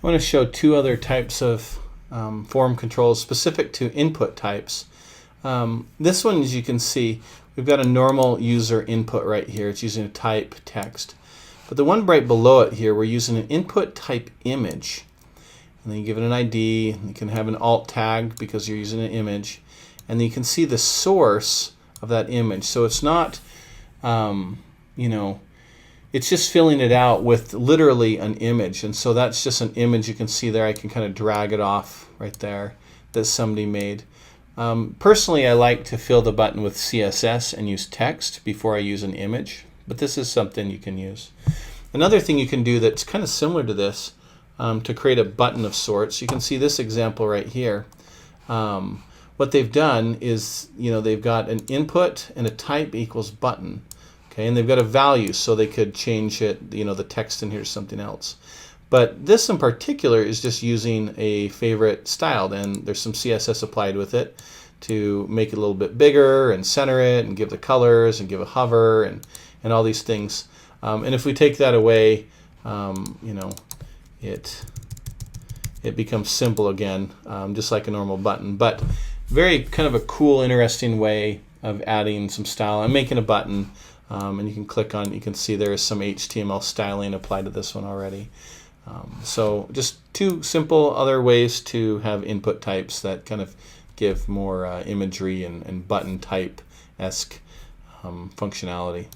I want to show two other types of form controls specific to input types. This one, as you can see, we've got a normal user input right here. It's using a type text. But the one right below it here, we're using an input type image. And then you give it an ID. You can have an alt tag because you're using an image. And then you can see the source of that image. So it's not, it's just filling it out with literally an image. And so that's just an image you can see there. I can kind of drag it off right there that somebody made. Personally, I like to fill the button with CSS and use text before I use an image. But this is something you can use. Another thing you can do that's kind of similar to this, to create a button of sorts, you can see this example right here. What they've done is, they've got an input and a type equals button. Okay, and they've got a value, so they could change it, the text in here is something else. But this in particular is just using a favorite style, and there's some CSS applied with it to make it a little bit bigger and center it and give the colors and give a hover and all these things. And if we take that away, it becomes simple again, just like a normal button. But very kind of a cool, interesting way of adding some style. I'm making a button. And you can click on it. You can see there is some HTML styling applied to this one already. So just two simple other ways to have input types that kind of give more imagery and button type-esque functionality.